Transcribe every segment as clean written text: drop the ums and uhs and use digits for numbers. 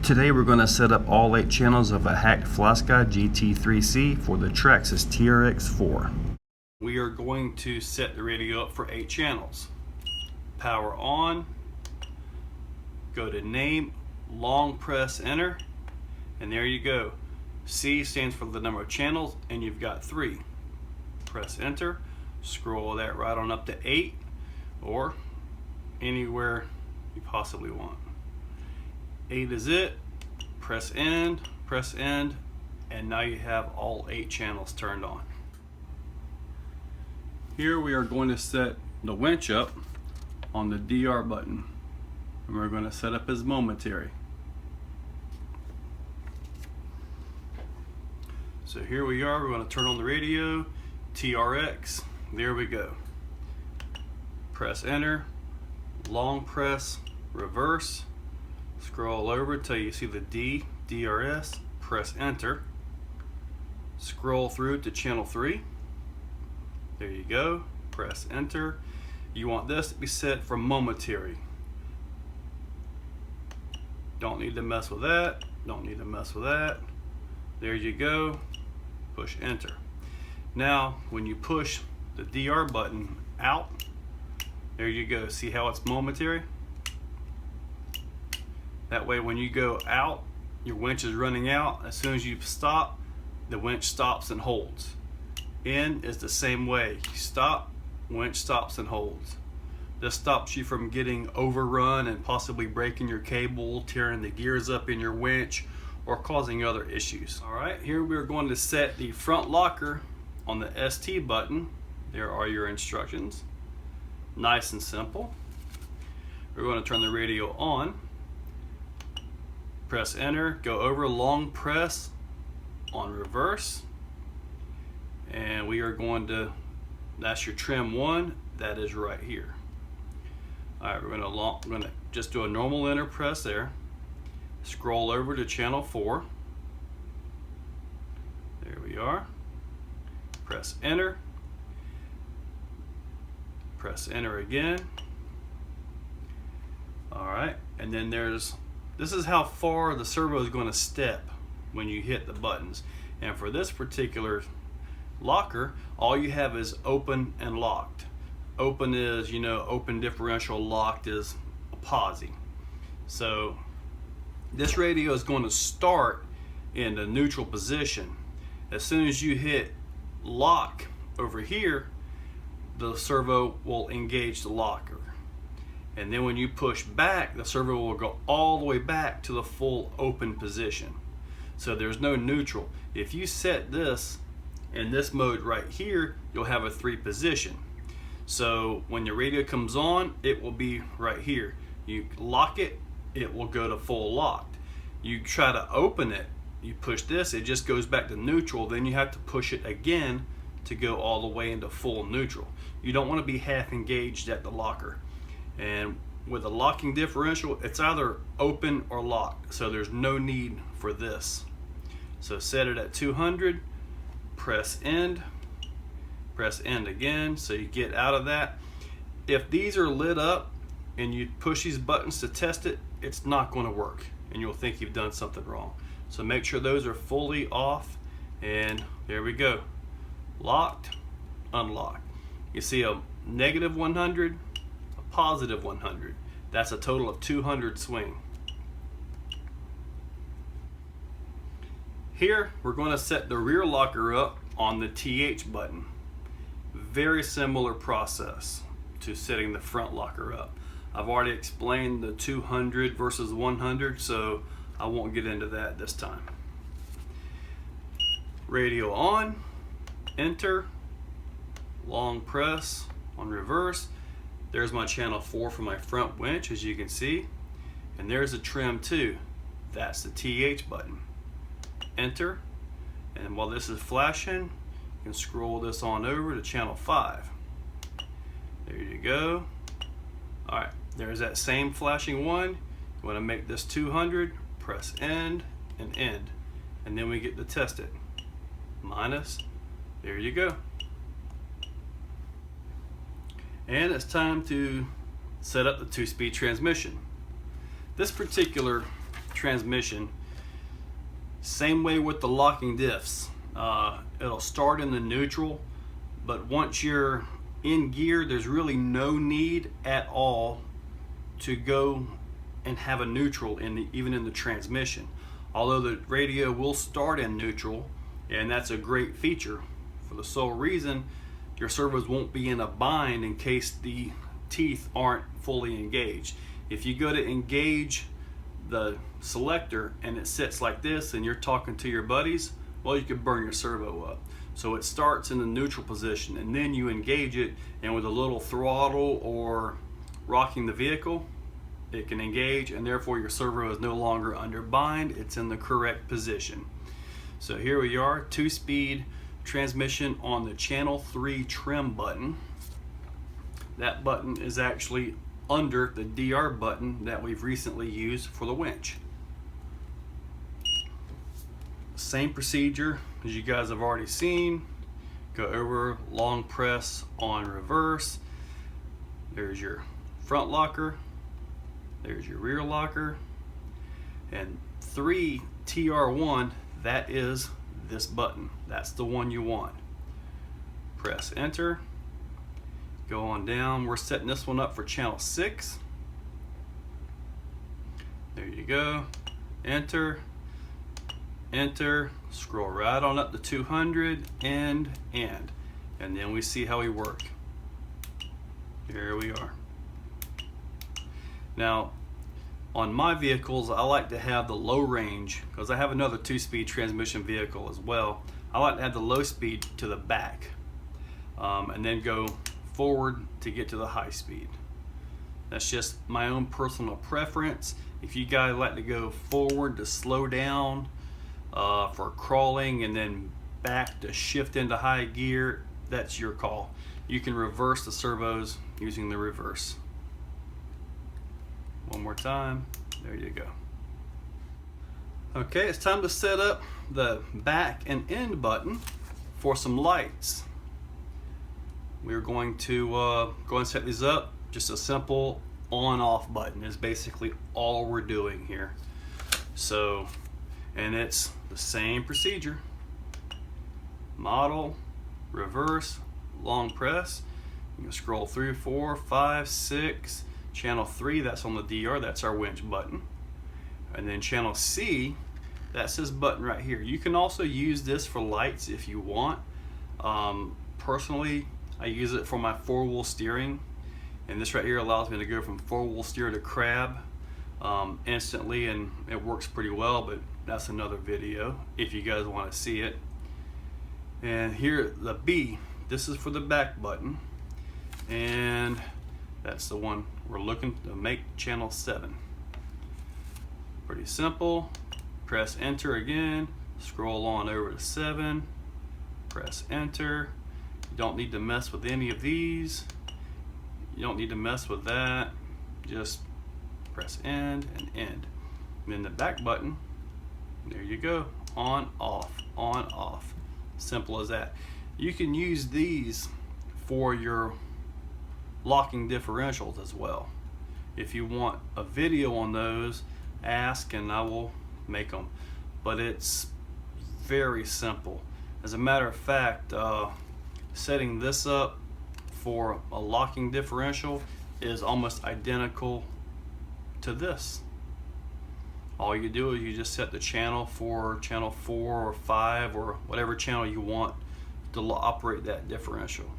Today we're going to set up all 8 channels of a hacked Flysky GT3c for the Traxxas TRX4. We are going to set the radio up for 8 channels. Power on, go to name, long press enter, and there you go. C stands for the number of channels, and you've got 3. Press enter, scroll that right on up to 8, or anywhere you possibly want. 8 is it. Press end, and now you have all 8 channels turned on. Here we are going to set the winch up on the DR button, and we're going to set up as momentary. So here we are, we're going to turn on the radio, TRX, there we go. Press enter, long press, reverse, scroll over till you see the D, DRS, press enter, scroll through to channel 3, there you go, press enter. You want this to be set for momentary. Don't need to mess with that, don't need to mess with that. There you go, push enter. Now when you push the DR button out, there you go, see how it's momentary? That way when you go out, your winch is running out. As soon as you stop, the winch stops and holds. In is the same way. You stop, winch stops and holds. This stops you from getting overrun and possibly breaking your cable, tearing the gears up in your winch, or causing other issues. Alright, here we're going to set the front locker on the ST button. There are your instructions. Nice and simple. We're going to turn the radio on. Press enter, go over long press on reverse, and we are going to, that's your trim 1, that is right here. Alright, we're going to just do a normal enter press there, scroll over to channel 4, there we are, press enter again. Alright, and then this is how far the servo is going to step when you hit the buttons. And for this particular locker, all you have is open and locked. Open is, you know, open differential, locked is a posi. So this radio is going to start in the neutral position. As soon as you hit lock over here, the servo will engage the locker. And then when you push back, the servo will go all the way back to the full open position. So there's no neutral. If you set this in this mode right here, you'll have a 3 position. So when the radio comes on, it will be right here. You lock it, it will go to full locked. You try to open it, you push this, it just goes back to neutral. Then you have to push it again to go all the way into full neutral. You don't want to be half engaged at the locker. And with a locking differential, it's either open or locked, so there's no need for this. So set it at 200, press end again, so you get out of that. If these are lit up and you push these buttons to test it, it's not going to work, and you'll think you've done something wrong. So make sure those are fully off, and there we go. Locked, unlocked. You see a negative 100, positive 100. That's a total of 200 swing. Here we're going to set the rear locker up on the TH button. Very similar process to setting the front locker up. I've already explained the 200 versus 100, so I won't get into that this time. Radio on, enter, long press on reverse. There's my channel 4 for my front winch, as you can see. And there's a trim 2. That's the TH button. Enter. And while this is flashing, you can scroll this on over to channel 5. There you go. Alright, there's that same flashing one. You want to make this 200, press end and end. And then we get to test it. Minus. There you go. And it's time to set up the 2-speed transmission. This particular transmission. Same way with the locking diffs. It'll start in the neutral, but once you're in gear, there's really no need at all to go and have a neutral even in the transmission. Although the radio will start in neutral, and that's a great feature for the sole reason your servos won't be in a bind in case the teeth aren't fully engaged. If you go to engage the selector and it sits like this and you're talking to your buddies, well, you could burn your servo up. So it starts in the neutral position and then you engage it, and with a little throttle or rocking the vehicle, it can engage, and therefore your servo is no longer under bind. It's in the correct position. So here we are, 2-speed transmission on the channel 3 trim button. That button is actually under the DR button that we've recently used for the winch. Same procedure as you guys have already seen. Go over, long press on reverse. There's your front locker. There's your rear locker. And 3 TR1, that is this button. That's the one you want. Press enter. Go on down. We're setting this one up for channel 6. There you go. Enter. Enter. Scroll right on up to 200 and then we see how we work. Here we are. Now, on my vehicles, I like to have the low range, because I have another 2-speed transmission vehicle as well. I like to have the low speed to the back, and then go forward to get to the high speed. That's just my own personal preference. If you guys like to go forward to slow down for crawling and then back to shift into high gear, that's your call. You can reverse the servos using the reverse. One more time. There you go. Okay, it's time to set up the back and end button for some lights. We're going to go and set these up. Just a simple on-off button is basically all we're doing here. So, and it's the same procedure. Model, reverse, long press. You can scroll through 4, 5, 6. Channel 3, that's on the DR, that's our winch button. And then channel C, that's this button right here. You can also use this for lights if you want. Personally, I use it for my 4-wheel steering. And this right here allows me to go from 4-wheel steer to crab instantly, and it works pretty well, but that's another video if you guys want to see it. And here, the B, this is for the back button. And that's the one we're looking to make channel 7. Pretty simple. Press enter again. Scroll on over to 7. Press enter. You don't need to mess with any of these. You don't need to mess with that. Just press end and end. And then the back button, there you go. On, off, on, off. Simple as that. You can use these for your locking differentials as well. If you want a video on those, ask and I will make them. But it's very simple. As a matter of fact, setting this up for a locking differential is almost identical to this. All you do is you just set the channel for channel 4 or 5 or whatever channel you want to operate that differential.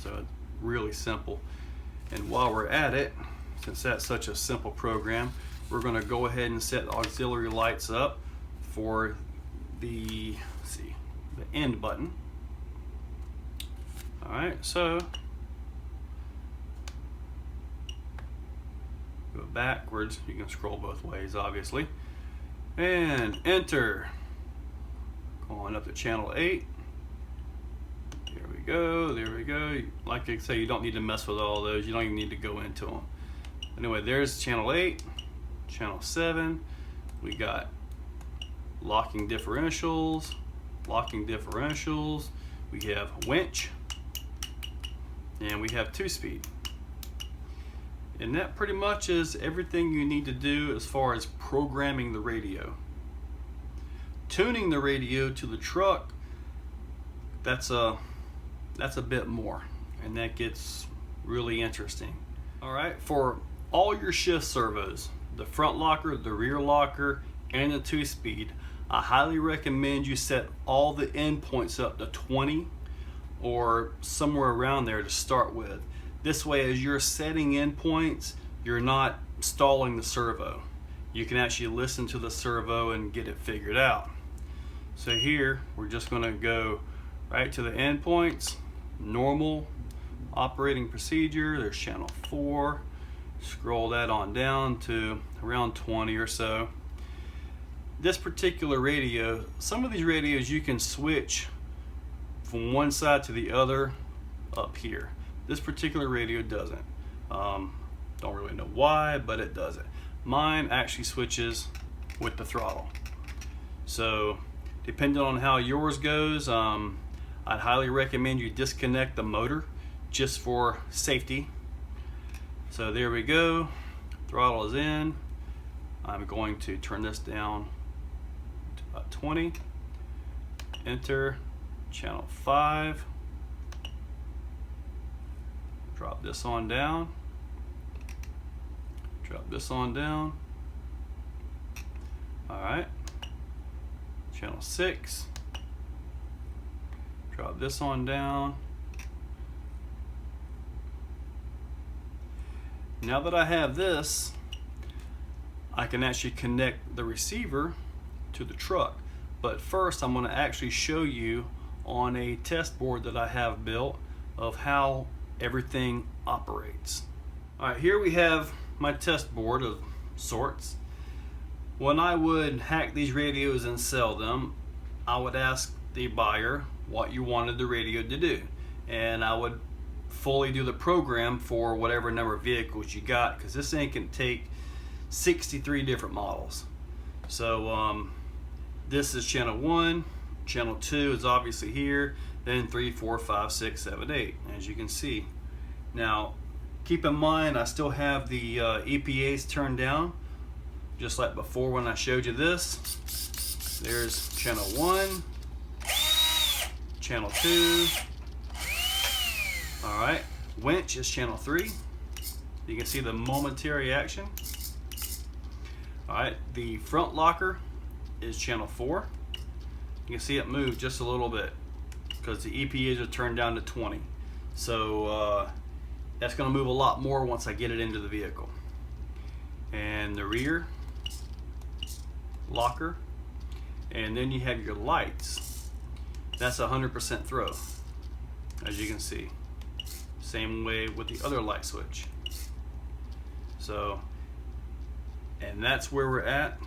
So it's really simple. And while we're at it, since that's such a simple program, we're going to go ahead and set auxiliary lights up for the, let's see, the end button. All right, so go backwards. You can scroll both ways, obviously, and enter. Going up to channel 8. There we go, there we go. Like I say, you don't need to mess with all those. You don't even need to go into them. Anyway, there's channel 8, channel 7. We got locking differentials, locking differentials. We have winch, and we have 2-speed. And that pretty much is everything you need to do as far as programming the radio. Tuning the radio to the truck, that's a bit more, and that gets really interesting. All right, for all your shift servos, the front locker, the rear locker, and the 2-speed, I highly recommend you set all the endpoints up to 20 or somewhere around there to start with. This way, as you're setting endpoints, you're not stalling the servo. You can actually listen to the servo and get it figured out. So here, we're just gonna go right to the endpoints, normal operating procedure. There's channel 4. Scroll that on down to around 20 or so. This particular radio, some of these radios you can switch from one side to the other up here. This particular radio doesn't. Don't really know why, but it does it. Mine actually switches with the throttle. So depending on how yours goes, I'd highly recommend you disconnect the motor just for safety. So there we go, throttle is in. I'm going to turn this down to about 20, enter, channel 5, drop this on down, drop this on down. All right, channel 6, drop this on down. Now that I have this, I can actually connect the receiver to the truck. But first, I'm going to actually show you on a test board that I have built of how everything operates. All right, here we have my test board of sorts. When I would hack these radios and sell them, I would ask the buyer what you wanted the radio to do, and I would fully do the program for whatever number of vehicles you got, because this thing can take 63 different models. So this is channel 1, channel 2 is obviously here, then 3, 4, 5, 6, 7, 8, as you can see. Now keep in mind, I still have the EPAs turned down, just like before when I showed you this. There's channel 1, channel 2. All right, winch is channel 3. You can see the momentary action. All right, the front locker is channel 4. You can see it move just a little bit because the EPAs are turned down to 20. So that's going to move a lot more once I get it into the vehicle. And the rear locker, and then you have your lights. That's 100% throw, as you can see. Same way with the other light switch. So, and that's where we're at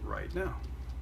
right now.